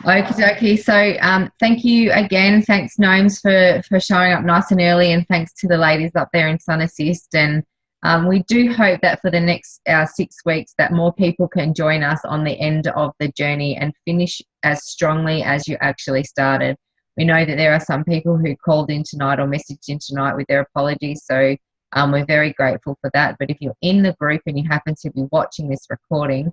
Okay. So thank you again. Thanks, Gnomes, for showing up nice and early, and thanks to the ladies up there in Sun Assist. And we do hope that for the next 6 weeks that more people can join us on the end of the journey and finish as strongly as you actually started. We know that there are some people who called in tonight or messaged in tonight with their apologies, so we're very grateful for that. But if you're in the group and you happen to be watching this recording,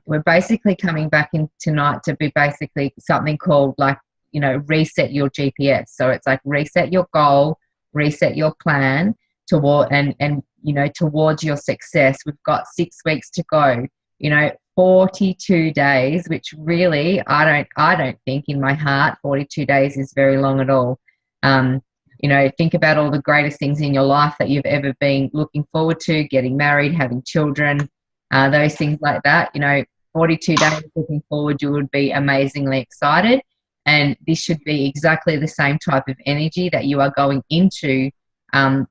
we're basically coming back in tonight to be basically something called, like, you know, reset your GPS. So it's like reset your goal, reset your plan toward and you know, towards your success. We've got 6 weeks to go, you know, 42 days, which really I don't think in my heart 42 days is very long at all. You know, think about all the greatest things in your life that you've ever been looking forward to, getting married, having children, those things like that. You know, 42 days looking forward, you would be amazingly excited. And this should be exactly the same type of energy that you are going into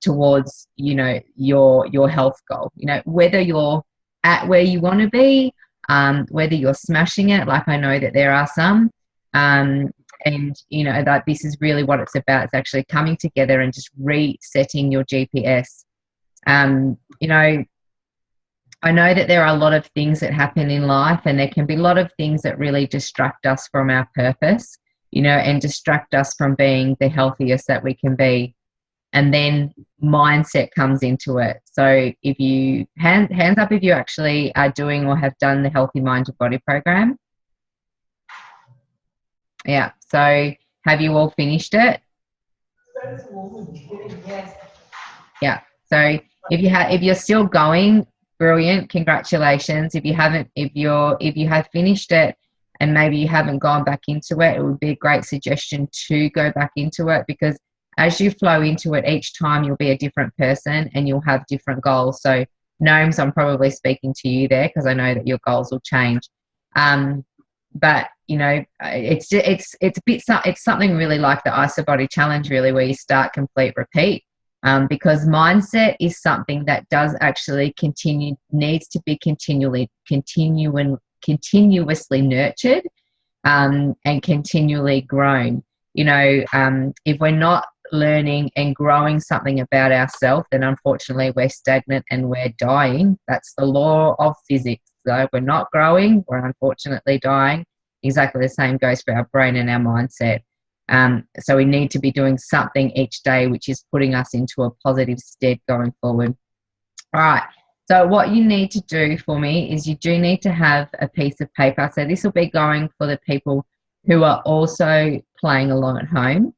towards, you know, your health goal. You know, whether you're at where you want to be, whether you're smashing it, like I know that there are some, and you know that this is really what it's about. It's actually coming together and just resetting your GPS. You know, I know that there are a lot of things that happen in life, and there can be a lot of things that really distract us from our purpose, you know, and distract us from being the healthiest that we can be. And then mindset comes into it. So if you, hands up if you actually are doing or have done the Healthy Mind to Body program. Yeah. So have you all finished it? Yeah. So if you're still going, brilliant, congratulations. If you haven't, if you have finished it and maybe you haven't gone back into it, it would be a great suggestion to go back into it, because as you flow into it each time, you'll be a different person and you'll have different goals. So Gnomes, I'm probably speaking to you there because I know that your goals will change. But you know, it's something really like the ISO Body Challenge, really, where you start, complete, repeat. Because mindset is something that does actually needs to be continuously nurtured and continually grown. You know, if we're not learning and growing something about ourselves, then unfortunately we're stagnant and we're dying. That's the law of physics. So if we're not growing, we're unfortunately dying. Exactly the same goes for our brain and our mindset. So we need to be doing something each day which is putting us into a positive stead going forward. All right. So what you need to do for me is you do need to have a piece of paper. So this will be going for the people who are also playing along at home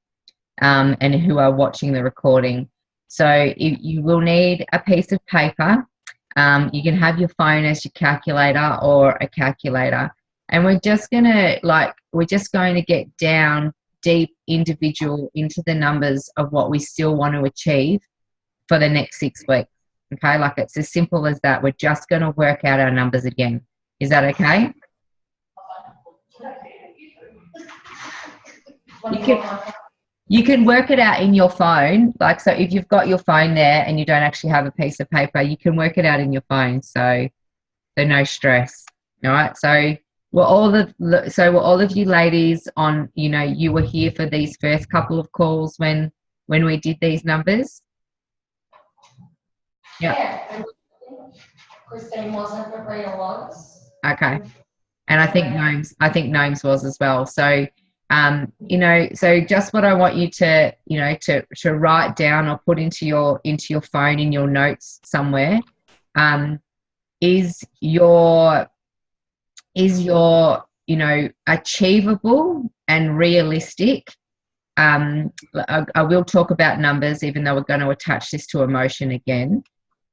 and who are watching the recording. So you will need a piece of paper. You can have your phone as your calculator or a calculator. And we're just going to get down deep individual into the numbers of what we still want to achieve for the next 6 weeks. Okay, like it's as simple as that. We're just going to work out our numbers again. Is that okay? You can work it out in your phone. Like, so if you've got your phone there and you don't actually have a piece of paper, you can work it out in your phone. So no stress. All right. So were all of you ladies on, you know, you were here for these first couple of calls when we did these numbers? Yeah. Christine wasn't, but Rhea was. Okay. And I think Gnomes was as well. So you know, so just what I want you to, you know, to write down or put into your phone in your notes somewhere, is your you know, achievable and realistic. I will talk about numbers, even though we're going to attach this to emotion again,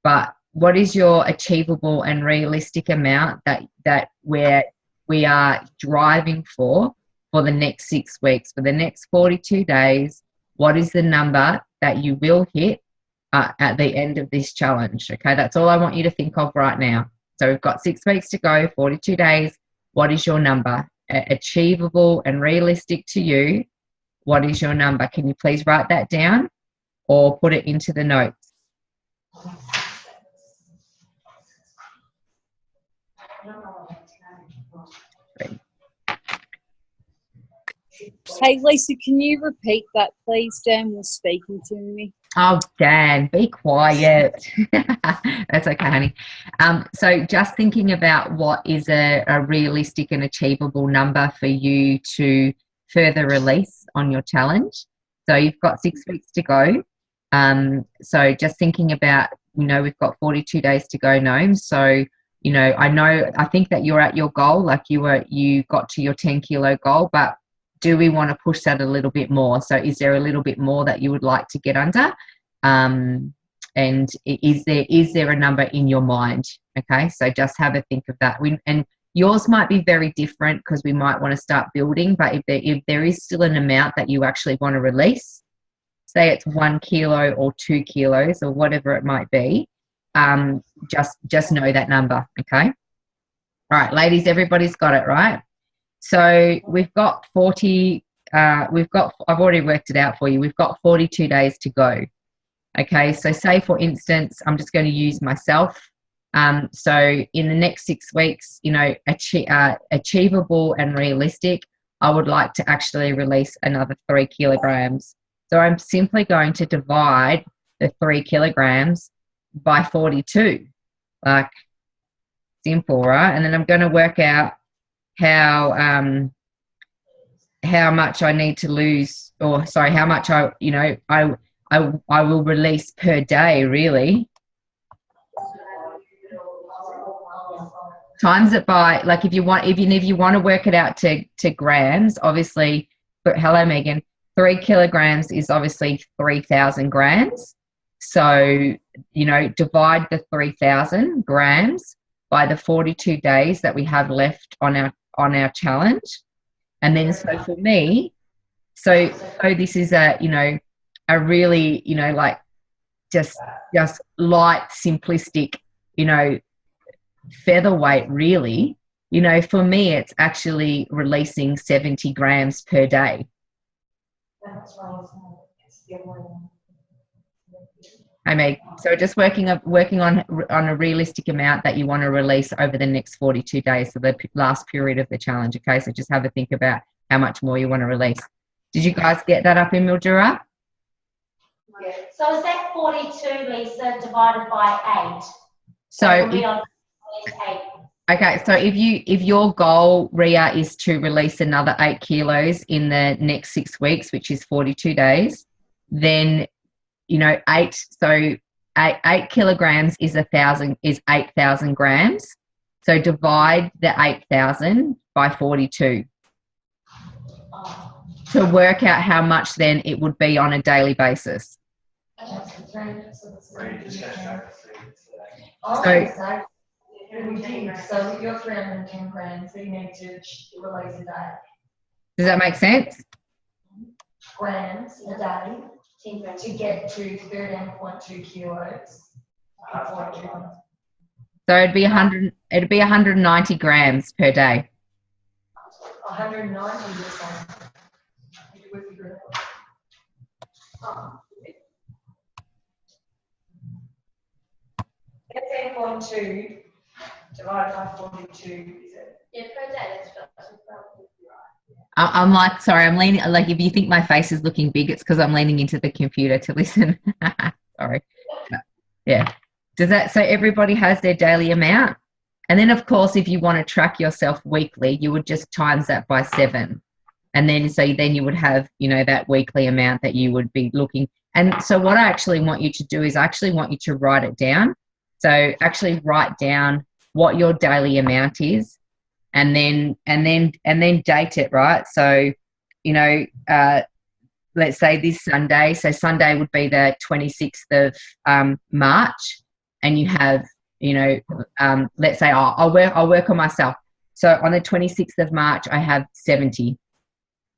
but what is your achievable and realistic amount that we are driving for the next 6 weeks, for the next 42 days? What is the number that you will hit at the end of this challenge? Okay, that's all I want you to think of right now. So we've got 6 weeks to go, 42 days. What is your number? Achievable and realistic to you. What is your number? Can you please write that down or put it into the notes? Hey, Lisa, can you repeat that, please? Dan was speaking to me. Oh, Dan, be quiet. That's okay, honey. So just thinking about what is a realistic and achievable number for you to further release on your challenge. So you've got 6 weeks to go. So just thinking about, we've got 42 days to go, Gnome. So, I think that you're at your goal, like you got to your 10-kilo goal, but do we want to push that a little bit more? So is there a little bit more that you would like to get under? And is there a number in your mind? Okay, so just have a think of that. And yours might be very different because we might want to start building, but if there is still an amount that you actually want to release, say it's 1 kilo or 2 kilos or whatever it might be, just know that number, okay? All right, ladies, everybody's got it, right? So we've got I've already worked it out for you. We've got 42 days to go. Okay, so say for instance, I'm just going to use myself. So in the next 6 weeks, achievable and realistic, I would like to actually release another 3 kilograms. So I'm simply going to divide the 3 kilograms by 42, like simple, right? And then I'm going to work out how much I need to lose, or sorry, how much I will release per day, really. Times it by, like, if you want to work it out to grams, obviously, but hello, Megan, 3 kilograms is obviously 3,000 grams. So, divide the 3,000 grams by the 42 days that we have left on our challenge. And then, so for me, so this is a really, like just light, simplistic, featherweight, really. For me, it's actually releasing 70 grams per day. I mean, so just working on a realistic amount that you want to release over the next 42 days, so the last period of the challenge. Okay, so just have a think about how much more you want to release. Did you guys get that up in Mildura? Yeah. So is that 42, Lisa, divided by 8? So eight. Okay, so if your goal, Ria, is to release another 8 kilos in the next 6 weeks, which is 42 days, then 8 kilograms is 8,000 grams. So divide the 8,000 by 42 to work out how much then it would be on a daily basis. So you're 310 grams, so you need to release a day. Does that make sense? Grams a day to get to 13.2 kilos. So it'd be 190 grams per day. 190 this one. 13.2 divided by 42 is it? Yeah, per day. That's right. I'm like, sorry, I'm leaning, like, if you think my face is looking big, it's because I'm leaning into the computer to listen. Sorry. Yeah. Does that, so everybody has their daily amount? And then, of course, if you want to track yourself weekly, you would just times that by 7. And then, so then you would have, that weekly amount that you would be looking. And so what I actually want you to do is I actually want you to write it down. So actually write down what your daily amount is, and then date it, right? So, let's say this Sunday. So Sunday would be the 26th of March, and you have, let's say I'll work on myself. So on the 26th of March, I have 70,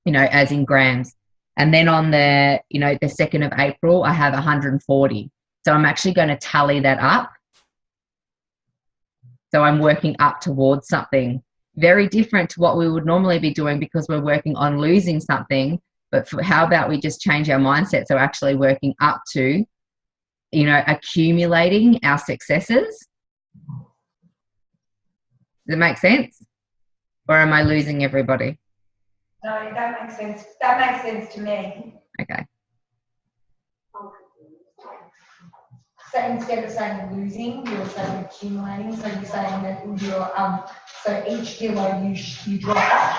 as in grams, and then on the the 2nd of April, I have 140. So I'm actually going to tally that up. So I'm working up towards something very different to what we would normally be doing because we're working on losing something. But how about we just change our mindset? So actually working up to, accumulating our successes. Does it make sense? Or am I losing everybody? No, that makes sense. That makes sense to me. Okay. So instead of saying losing, you're saying accumulating. So you're saying that you're so each kilo you drop,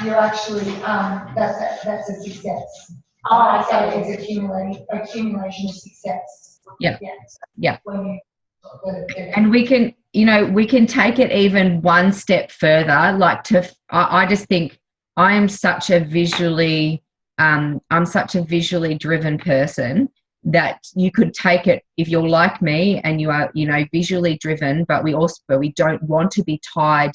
you're actually that's a success. Oh, So okay. it's accumulation of success. Yep. Yeah. Yep. When you And we can, you know, we can take it even one step further. Like I just think I'm such a visually driven person that you could take it if you're like me and you are, you know, visually driven, but we don't want to be tied.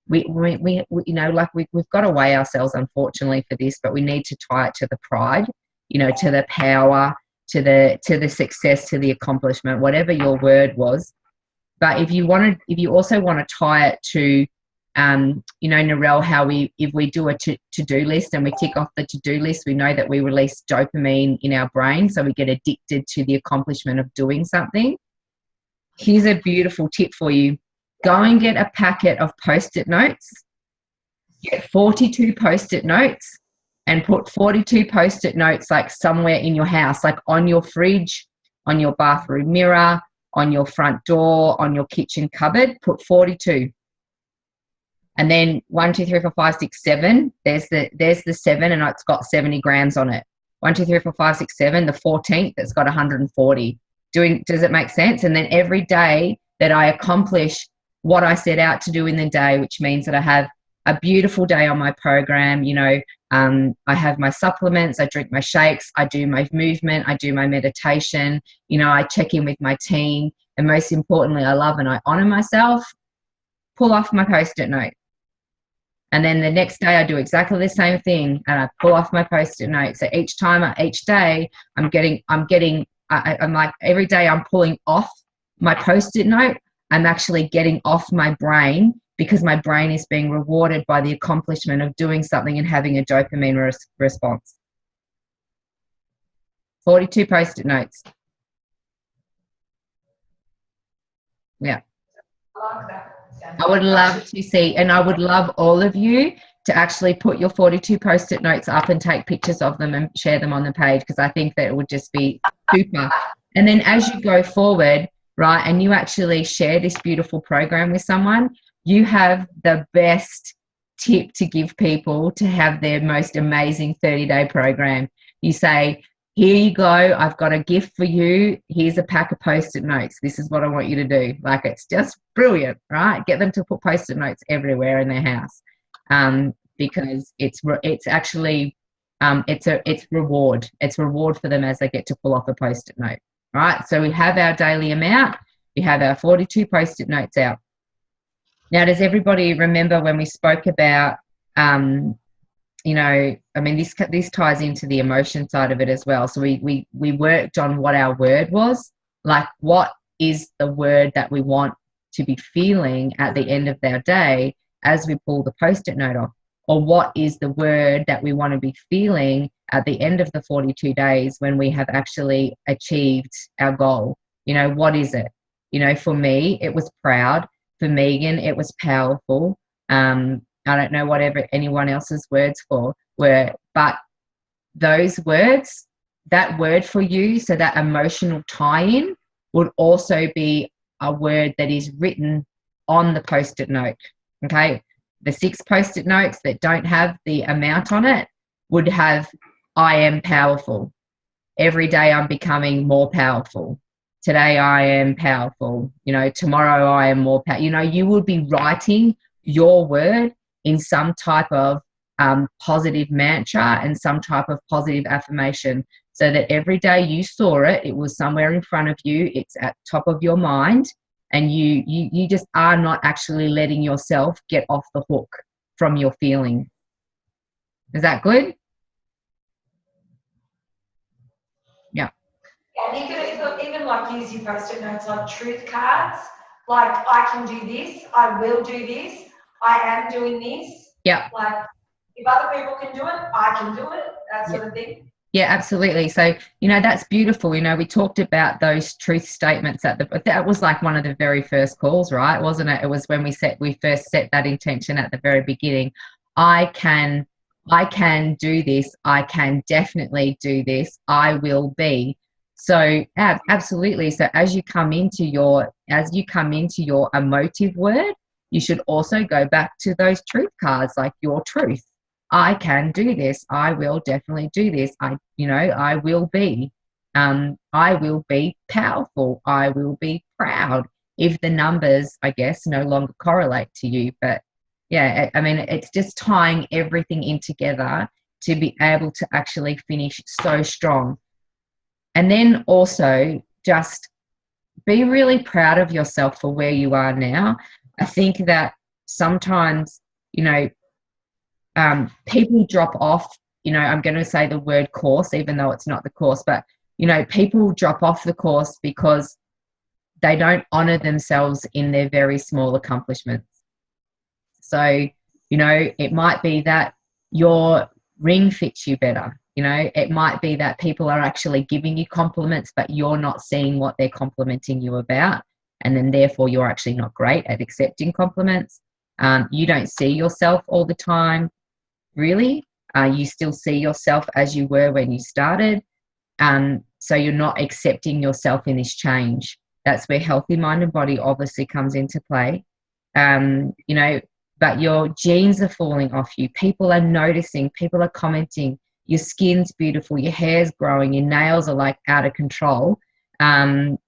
We you know, like we've got to weigh ourselves, unfortunately, for this, but we need to tie it to the pride, you know, to the power, to the success, to the accomplishment, whatever your word was. But if you also want to tie it to, you know, Narelle, how if we do a to-do list and we tick off the to-do list, we know that we release dopamine in our brain, so we get addicted to the accomplishment of doing something. Here's a beautiful tip for you. Go and get a packet of Post-it notes. Get 42 Post-it notes and put 42 Post-it notes like somewhere in your house, like on your fridge, on your bathroom mirror, on your front door, on your kitchen cupboard. Put 42. And then 1, 2, 3, 4, 5, 6, 7. There's the 7 and it's got 70 grams on it. 1, 2, 3, 4, 5, 6, 7. The 14th, it's got 140. Does it make sense? And then every day that I accomplish what I set out to do in the day, which means that I have a beautiful day on my program, you know, I have my supplements, I drink my shakes, I do my movement, I do my meditation, you know, I check in with my team, and most importantly, I love and I honor myself. Pull off my Post-it note. And then the next day I do exactly the same thing and I pull off my Post-it note. So each day I'm like, every day I'm pulling off my Post-it note. I'm actually getting off my brain, because my brain is being rewarded by the accomplishment of doing something and having a dopamine response. 42 Post-it notes. Yeah. I like that. I would love to see, and I would love all of you to actually put your 42 Post-it notes up and take pictures of them and share them on the page, because I think that it would just be super. And then as you go forward, right, and you actually share this beautiful program with someone, you have the best tip to give people to have their most amazing 30-day program. You say, here you go, I've got a gift for you. Here's a pack of Post-it notes. This is what I want you to do. Like, it's just brilliant, right? Get them to put Post-it notes everywhere in their house, because it's actually it's reward. It's reward for them as they get to pull off a Post-it note. Right? So we have our daily amount. We have our 42 Post-it notes out. Now, does everybody remember when we spoke about, you know, I mean, this ties into the emotion side of it as well. So we worked on what our word was, like what is the word that we want to be feeling at the end of our day as we pull the Post-it note off, or what is the word that we want to be feeling at the end of the 42 days when we have actually achieved our goal. You know, what is it? You know, for me, it was proud. For Megan, it was powerful. I don't know whatever anyone else's words were, but those words, that word for you, so that emotional tie-in would also be a word that is written on the Post-it note, okay? The 6 Post-it notes that don't have the amount on it would have, I am powerful. Every day I'm becoming more powerful. Today I am powerful. You know, tomorrow I am more powerful. You know, you would be writing your word in some type of positive mantra and some type of positive affirmation, so that every day you saw it, it was somewhere in front of you, it's at top of your mind, and you just are not actually letting yourself get off the hook from your feeling. Is that good? Yeah. And you could even like use your Post-it notes like truth cards, like I can do this, I will do this, I am doing this. Yeah. Like if other people can do it, I can do it, that sort of thing. Yeah, absolutely. So, you know, that's beautiful. You know, we talked about those truth statements that was like one of the very first calls, right? Wasn't it? It was when we first set that intention at the very beginning. I can I can do this. I can definitely do this. I will be. So absolutely. So as you come into your emotive word, you should also go back to those truth cards, like your truth. I can do this. I will definitely do this. I will be. I will be powerful. I will be proud. If the numbers, I guess, no longer correlate to you, but yeah, I mean, it's just tying everything in together to be able to actually finish so strong. And then also just be really proud of yourself for where you are now. I think that sometimes, people drop off, I'm going to say the word course, even though it's not the course, but, people drop off the course because they don't honor themselves in their very small accomplishments. So, it might be that your ring fits you better. It might be that people are actually giving you compliments, but you're not seeing what they're complimenting you about. And then therefore you're actually not great at accepting compliments. You don't see yourself all the time, really. You still see yourself as you were when you started. So you're not accepting yourself in this change. That's where healthy mind and body obviously comes into play. But your genes are falling off you. People are noticing, people are commenting, your skin's beautiful, your hair's growing, your nails are like out of control, and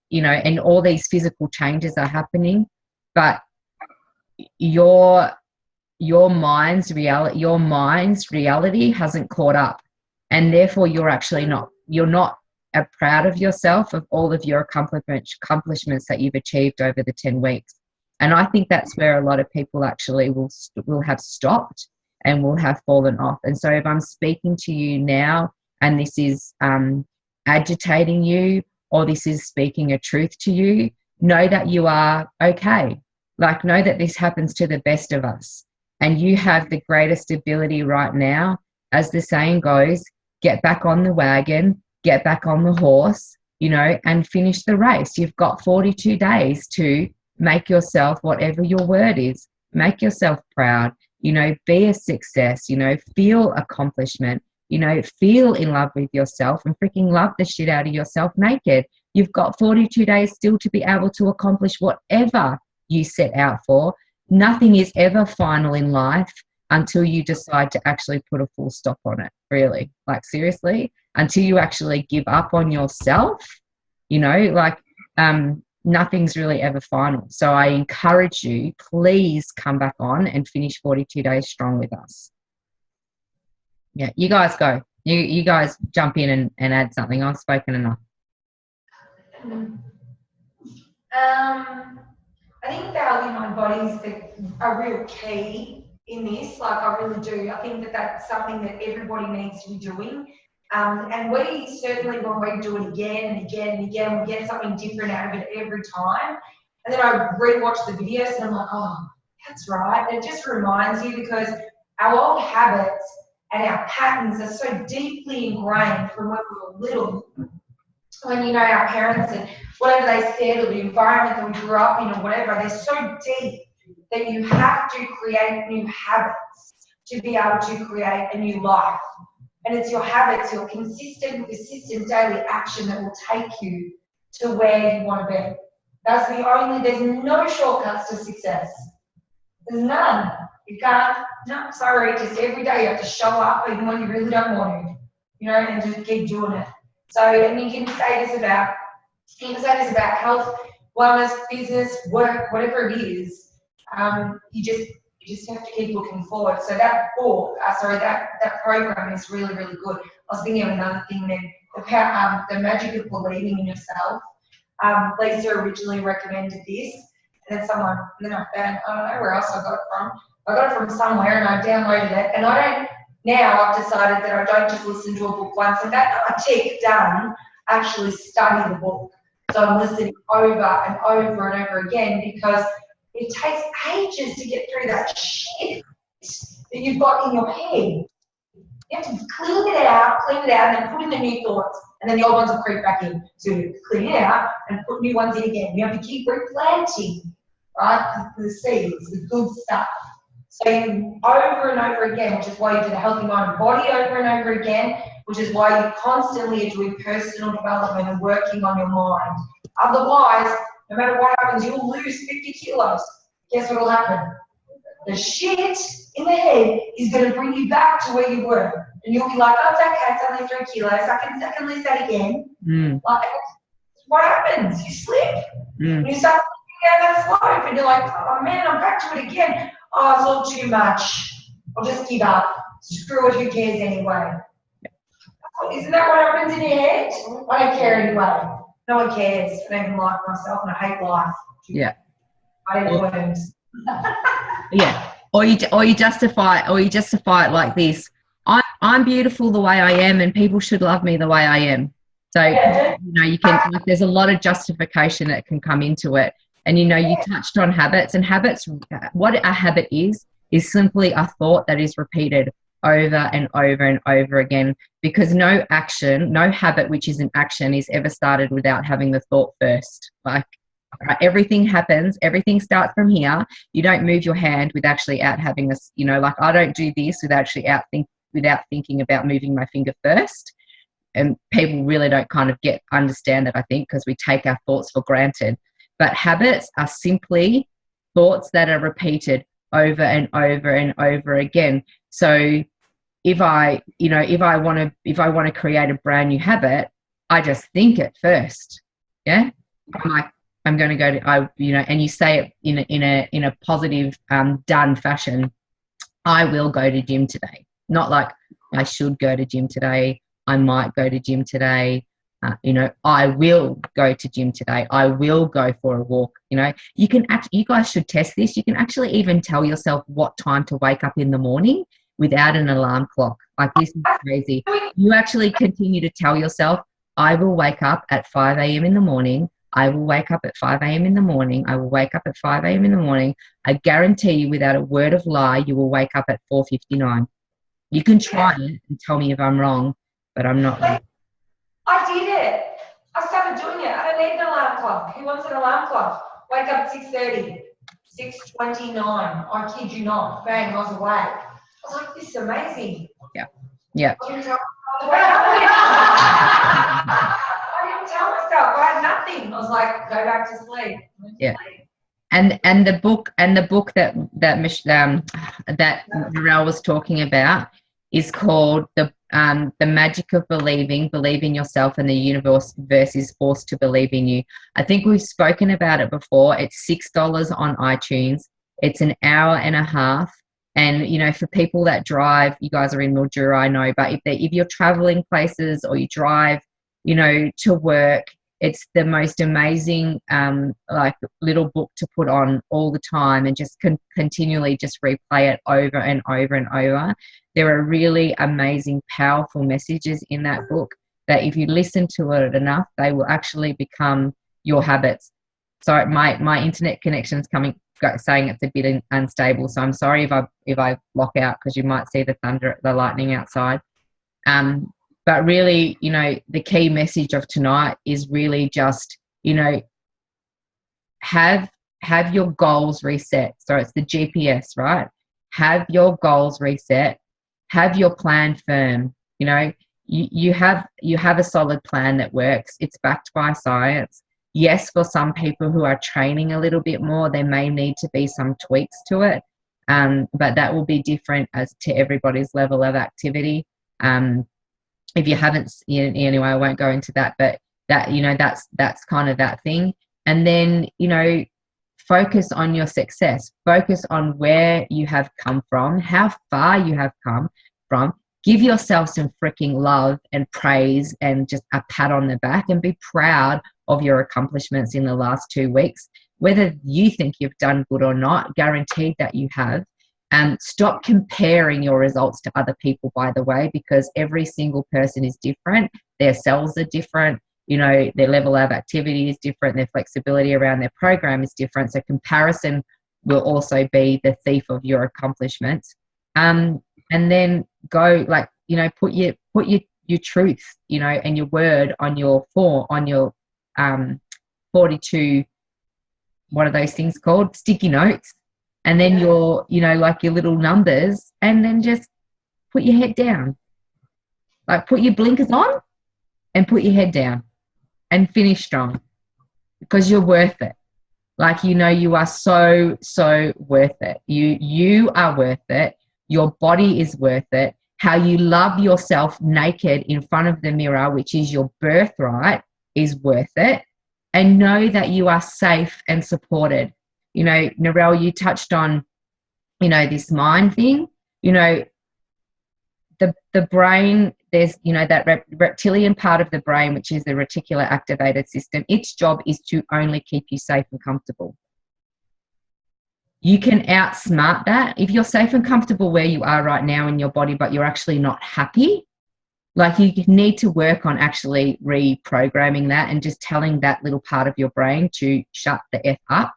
all these physical changes are happening, but your mind's reality hasn't caught up, and therefore you're not proud of yourself, of all of your accomplishments that you've achieved over the 10 weeks. And I think that's where a lot of people actually will have stopped and will have fallen off. And so if I'm speaking to you now and this is agitating you, or this is speaking a truth to you, know that you are okay. Like, know that this happens to the best of us. And you have the greatest ability right now, as the saying goes, get back on the wagon, get back on the horse, and finish the race. You've got 42 days to make yourself, whatever your word is, make yourself proud, be a success, feel accomplishment, feel in love with yourself and freaking love the shit out of yourself naked. You've got 42 days still to be able to accomplish whatever you set out for. Nothing is ever final in life until you decide to actually put a full stop on it, really. Like, seriously, until you actually give up on yourself, nothing's really ever final. So I encourage you, please come back on and finish 42 days strong with us. Yeah, you guys go. You guys jump in and add something. I've spoken enough. I think value mind body is a real key in this. Like, I really do. I think that that's something that everybody needs to be doing. And we certainly, when we do it again and again and again, we get something different out of it every time. And then I rewatch the videos and I'm like, oh, that's right. And it just reminds you, because our old habits and our patterns are so deeply ingrained from when we were little. When, our parents and whatever they said, or the environment that we grew up in or whatever, they're so deep that you have to create new habits to be able to create a new life. And it's your habits, your consistent, persistent daily action that will take you to where you want to be. That's there's no shortcuts to success. There's none. You can't, no, sorry, just every day you have to show up even when you really don't want to, and just keep doing it. So, and you can say this about health, wellness, business, work, whatever it is. You just have to keep looking forward. So that book, that program is really, really good. I was thinking of another thing then, the magic of believing in yourself. Lisa originally recommended this, and then I don't know where else I got it from. I got it from somewhere and I downloaded it, and now I've decided that I don't just listen to a book once, and that I tick done, actually study the book. So I'm listening over and over and over again, because it takes ages to get through that shit that you've got in your head. You have to clean it out, and then put in the new thoughts, and then the old ones will creep back in. So you clean it out and put new ones in again. You have to keep replanting, right? The seeds, the good stuff. So you over and over again, which is why you do the healthy mind and body over and over again, which is why you constantly are doing personal development and working on your mind. Otherwise, no matter what happens, you'll lose 50 kilos. Guess what will happen? The shit in the head is going to bring you back to where you were. And you'll be like, oh, it's okay, it's only 3 kilos. I can lose that again. Like, what happens? You slip. And you start looking down that slope and you're like, oh man, I'm back to it again. Oh, it's all too much. I'll just give up. Screw it, who cares anyway? Isn't that what happens in your head? I don't care anyway. No one cares. I don't even like myself and I hate life. Yeah. I hate worms. Yeah. Or you justify it like this. I'm beautiful the way I am and people should love me the way I am. So, you can, like, there's a lot of justification that can come into it. And, you touched on habits, and habits, what a habit is simply a thought that is repeated over and over and over again, because no habit which is an action is ever started without having the thought first. Like, everything happens, everything starts from here. You don't move your hand without having this, like I don't do this without thinking about moving my finger first. And people really don't kind of understand it, I think, because we take our thoughts for granted. But habits are simply thoughts that are repeated over and over and over again. So if I want to create a brand new habit, I just think it first. Yeah. I'm like, I'm going to go to, and you say it in a positive, done fashion. I will go to gym today. Not like I should go to gym today. I might go to gym today. I will go to gym today. I will go for a walk. You guys should test this. You can actually even tell yourself what time to wake up in the morning without an alarm clock. Like, this is crazy. You actually continue to tell yourself, I will wake up at 5 a.m. in the morning. I will wake up at 5 a.m. in the morning. I will wake up at 5 a.m. in the morning. I guarantee you, without a word of lie, you will wake up at 4:59. You can try it and tell me if I'm wrong, but I'm not wrong. I did it. I started doing it. I don't need an alarm clock. Who wants an alarm clock? Wake up at 6:30, 6:29. I kid you not. Bang, I was awake. I was like, this is amazing. Yeah. I didn't tell myself. I had nothing. I was like, go back to sleep. Yeah. And the book that Narelle was talking about is called the Magic of Believing. Believe in yourself, and the universe is forced to believe in you. I think we've spoken about it before. It's $6 on iTunes. It's an hour and a half. And for people that drive, you guys are in Mildura, I know, but if you're traveling places or you drive, to work, it's the most amazing little book to put on all the time and just continually just replay it over and over and over. There are really amazing, powerful messages in that book that if you listen to it enough, they will actually become your habits. Sorry, my internet connection's saying it's a bit unstable, so I'm sorry if I block out, because you might see the lightning outside. But really, the key message of tonight is really just, have your goals reset. So it's the GPS, right? Have your goals reset. Have your plan firm. You have a solid plan that works. It's backed by science. Yes, for some people who are training a little bit more, there may need to be some tweaks to it. But that will be different as to everybody's level of activity. If you haven't, anyway, I won't go into that, but that's kind of that thing. And then, focus on your success, focus on where you have come from, how far you have come from. Give yourself some freaking love and praise and just a pat on the back, and be proud of your accomplishments in the last 2 weeks. Whether you think you've done good or not, guaranteed that you have. Stop comparing your results to other people, by the way, because every single person is different. Their cells are different. Their level of activity is different. Their flexibility around their program is different. So comparison will also be the thief of your accomplishments. And then go, put your truth, and your word on your 42, what are those things called? Sticky notes. and then your, you know, like your little numbers, and then just put your head down. Like put your blinkers on and put your head down and finish strong, because you're worth it. Like, you know, you are so, so worth it. You are worth it. Your body is worth it. How you love yourself naked in front of the mirror, which is your birthright, is worth it. And know that you are safe and supported. You know, Narelle, you touched on, you know, this mind thing. You know, the brain, there's, you know, that reptilian part of the brain, which is the reticular activated system. Its job is to only keep you safe and comfortable. You can outsmart that. If you're safe and comfortable where you are right now in your body, but you're actually not happy, like, you need to work on actually reprogramming that and just telling that little part of your brain to shut the F up,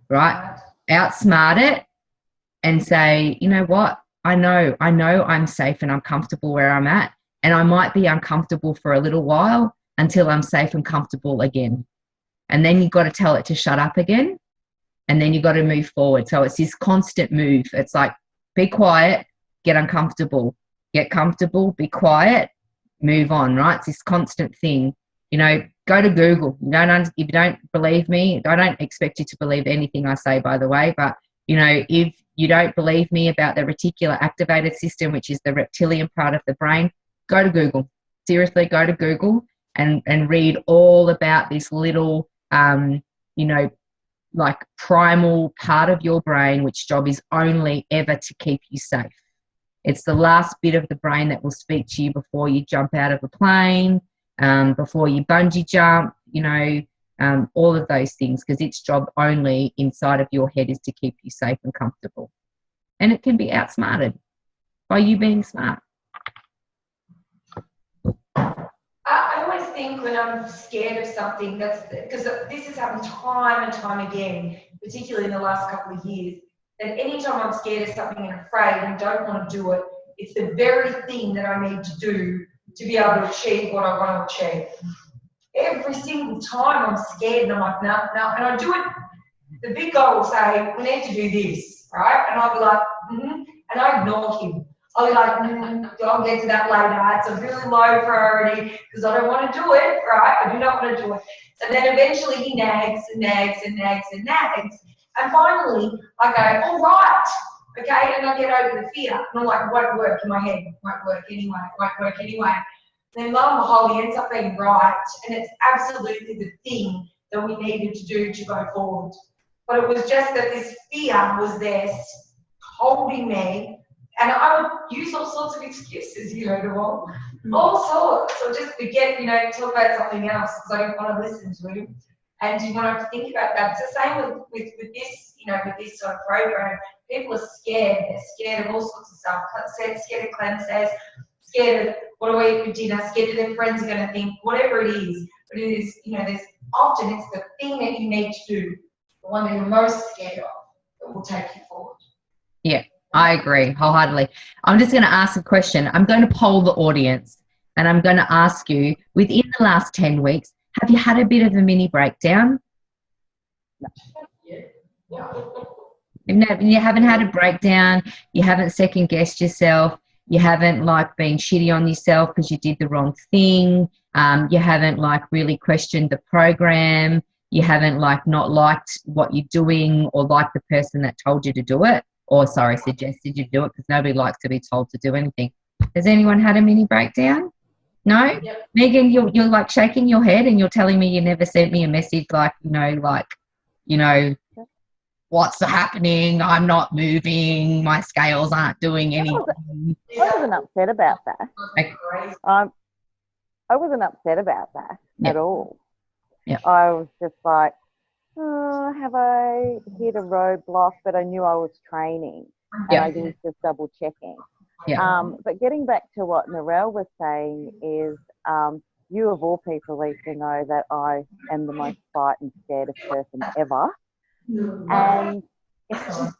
right? Outsmart it and say, you know what? I know I'm safe and I'm comfortable where I'm at, and I might be uncomfortable for a little while until I'm safe and comfortable again. And then you've got to tell it to shut up again, and then you've got to move forward. So it's this constant move. It's like, be quiet, get uncomfortable, get comfortable, be quiet, move on, right? It's this constant thing. You know, go to Google. If you don't believe me, I don't expect you to believe anything I say, by the way, but, you know, if you don't believe me about the reticular activated system, which is the reptilian part of the brain, go to Google. Seriously, go to Google and read all about this little, you know, like primal part of your brain, which job is only ever to keep you safe. It's the last bit of the brain that will speak to you before you jump out of a plane, before you bungee jump, you know, all of those things, because its job only inside of your head is to keep you safe and comfortable. And it can be outsmarted by you being smart. I always think when I'm scared of something, that's because this has happened time and time again, particularly in the last couple of years, that anytime I'm scared of something and afraid and don't want to do it, it's the very thing that I need to do to be able to achieve what I want to achieve. Every single time I'm scared and I'm like, no, and I do it. The big guy will say, we need to do this, right? And I'll be like, and I ignore him. I'll be like, I'll get to that later. It's a really low priority because I don't want to do it, right? I do not want to do it. So then eventually he nags and nags and nags and nags. And finally I go, all right, okay, and I get over the fear. And I'm like, it won't work in my head, won't work anyway. Then lo and behold, he ends up being right, and it's absolutely the thing that we needed to do to go forward. But it was just that this fear was there holding me, and I would use all sorts of excuses, you know, all sorts. So just forget, you know, talk about something else because I didn't want to listen to him. And you want to think about that. It's the same with this, you know, with this sort of program. People are scared. They're scared of all sorts of stuff. Scared of cleanses, scared of what do I eat for dinner, scared of their friends are going to think, whatever it is. But it is, you know, there's often it's the thing that you need to do, the one that you're most scared of, that will take you forward. Yeah, I agree wholeheartedly. I'm just going to ask a question. I'm going to poll the audience, and I'm going to ask you, within the last 10 weeks, have you had a bit of a mini breakdown? Yeah. You haven't had a breakdown, you haven't second guessed yourself, you haven't like been shitty on yourself because you did the wrong thing, you haven't like really questioned the program, you haven't like not liked what you're doing or liked the person that told you to do it, or sorry, suggested you do it, because nobody likes to be told to do anything. Has anyone had a mini breakdown? No? Yep. Megan, you're like shaking your head and you're telling me you never sent me a message like, what's happening? I'm not moving. My scales aren't doing anything. I wasn't upset about that. Okay. I wasn't upset about that at all. Yeah. I was just like, oh, have I hit a roadblock? But I knew I was training, and I was just double checking. Yeah. But getting back to what Narelle was saying is, you of all people, Lisa, know that I am the most frightened, scared person ever. And just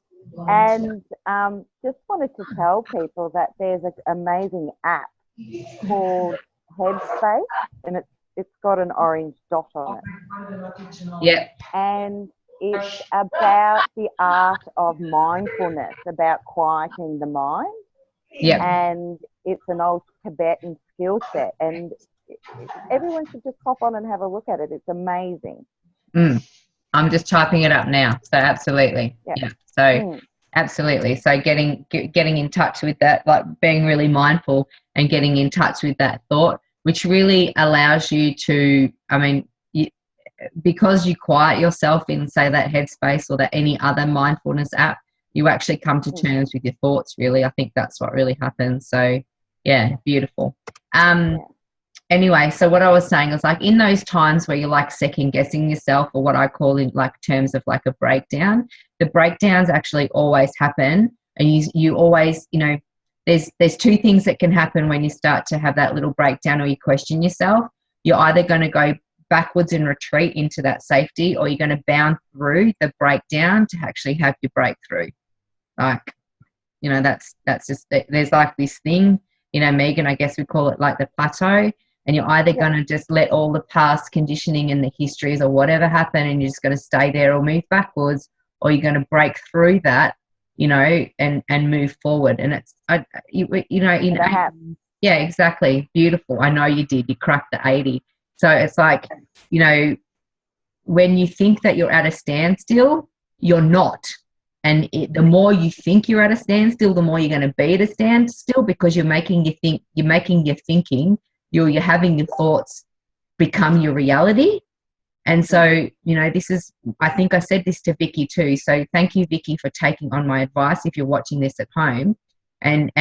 wanted to tell people that there's an amazing app called Headspace, and it's got an orange dot on it. Yeah. And it's about the art of mindfulness, about quieting the mind. Yeah. And it's an old Tibetan skill set. And everyone should just hop on and have a look at it. It's amazing. I'm just typing it up now. So absolutely. Yep. Yeah. So absolutely. So getting in touch with that, like being really mindful and getting in touch with that thought, which really allows you to, I mean, because you quiet yourself in, say, that Headspace or that any other mindfulness app, you actually come to terms with your thoughts, really. I think that's what really happens. So, yeah, beautiful. Anyway, so what I was saying is, like, in those times where you're like second guessing yourself, or what I call in like terms of like a breakdown, the breakdowns actually always happen. And you always, you know, there's two things that can happen when you start to have that little breakdown or you question yourself. You're either going to go backwards and retreat into that safety, or you're going to bound through the breakdown to actually have your breakthrough. Like, you know, that's just, there's like this thing, you know, Megan, I guess we call it like the plateau. And you're either going to just let all the past conditioning and the histories or whatever happen, and you're just going to stay there or move backwards, or you're going to break through that, you know, and move forward. And it's, you know, yeah, exactly. Beautiful. I know you did. You cracked the 80. So it's like, you know, when you think that you're at a standstill, you're not. And the more you think you're at a standstill, the more you're going to be at a standstill, because you're making your thinking, you're having your thoughts become your reality. And so, you know, this is, I think I said this to Vicky too. So thank you, Vicky, for taking on my advice if you're watching this at home. And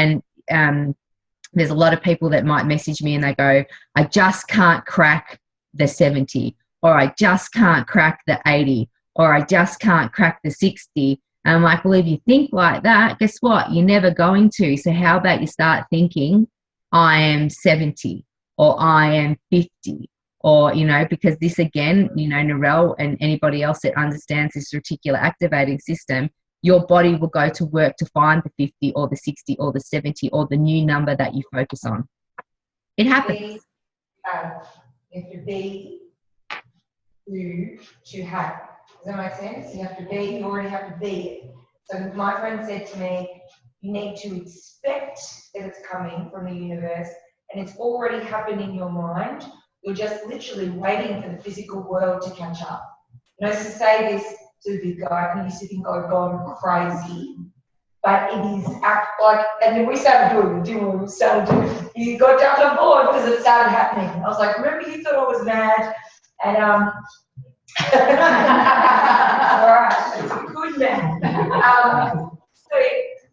there's a lot of people that might message me and they go, I just can't crack the 70, or I just can't crack the 80, or I just can't crack the 60. And I'm like, well, if you think like that, guess what? You're never going to. So how about you start thinking, I am 70, or I am 50, or, you know, because this, again, you know, Narelle and anybody else that understands this reticular activating system, your body will go to work to find the 50 or the 60 or the 70 or the new number that you focus on. It happens. You have to be to have. Does that make sense? You have to be, you already have to be it. So my friend said to me, you need to expect that it's coming from the universe, and it's already happened in your mind. You're just literally waiting for the physical world to catch up. You know, to say this to the big guy, and he used to think I'd gone crazy. But it is like, and then we started doing what we started doing. You got down on board because it started happening. I was like, remember you thought I was mad? And all right, good man. So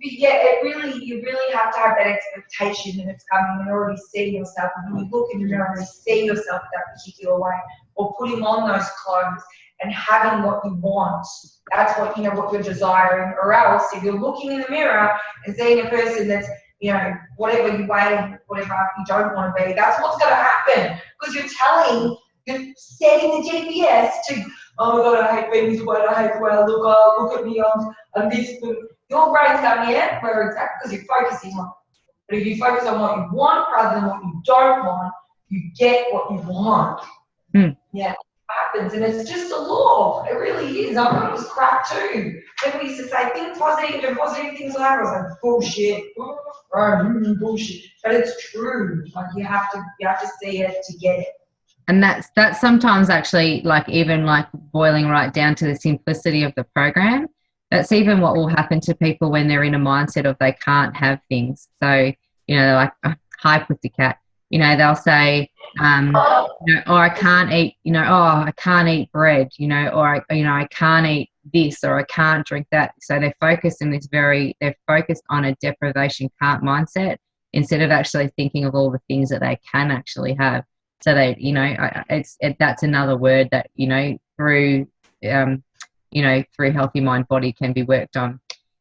yeah, you really have to have that expectation that it's coming, and already see yourself. And when you look in the mirror and see yourself that particular way, or putting on those clothes and having what you want, that's what, you know, what you're desiring. Or else, if you're looking in the mirror and seeing a person that's, you know, whatever you weigh, whatever you don't want to be, that's what's going to happen, because you're setting the GPS to, oh my God, I hate being this way, I hate the way I look, oh, look at me, I'm this. Your brain's going, yeah, where exactly, because you're focusing on it. But if you focus on what you want rather than what you don't want, you get what you want. Yeah, it happens, and it's just a law. It really is. I thought it was crap too. Then we used to say, think positive, and positive things will happen. I was like, bullshit, bullshit. But it's true. Like, you have to see it to get it. And that's sometimes actually, like, even like boiling right down to the simplicity of the program. That's even what will happen to people when they're in a mindset of they can't have things. So, you know, like, hi, pussycat. You know, they'll say, you know, oh, I can't eat, you know, oh, I can't eat bread, you know, or, you know, I can't eat this, or I can't drink that. So they're focused on a deprivation can't mindset, instead of actually thinking of all the things that they can actually have. So they, you know, that's another word that, you know, through Healthy Mind Body can be worked on.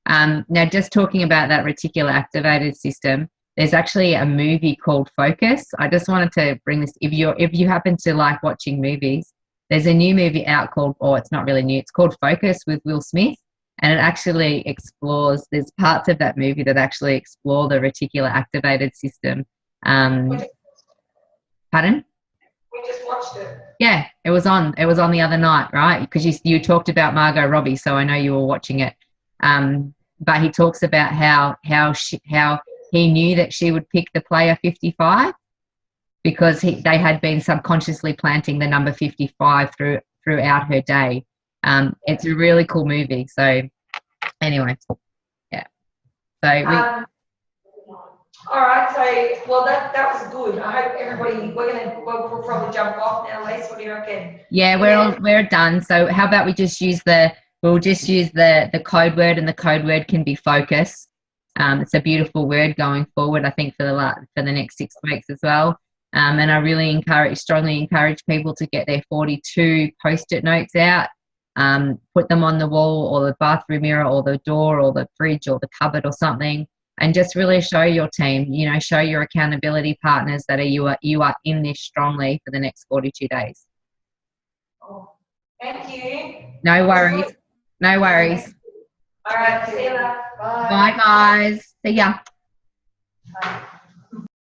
Now, just talking about that reticular activated system, there's actually a movie called Focus. I just wanted to bring this, if you happen to like watching movies, there's a new movie out called, or it's not really new, it's called Focus with Will Smith, and it actually explores, there's parts of that movie that actually explore the reticular activated system. Pardon? We just watched it. Yeah, it was on. It was on the other night, right? Because you talked about Margot Robbie, so I know you were watching it. But he talks about how he knew that she would pick the player 55 because they had been subconsciously planting the number 55 throughout her day. It's a really cool movie. So anyway, yeah. So all right, so well that was good. I hope everybody we'll probably jump off now, Lise. What do you reckon? yeah, we're done. So how about we just use the code word, and the code word can be focus. It's a beautiful word going forward, I think, for the next 6 weeks as well. And I really strongly encourage people to get their 42 post-it notes out, put them on the wall or the bathroom mirror or the door or the fridge or the cupboard or something, and just really show your team, show your accountability partners that you are in this strongly for the next 42 days. Oh, thank you. No worries. No worries. All right, see you later. Bye, guys. See ya. Bye.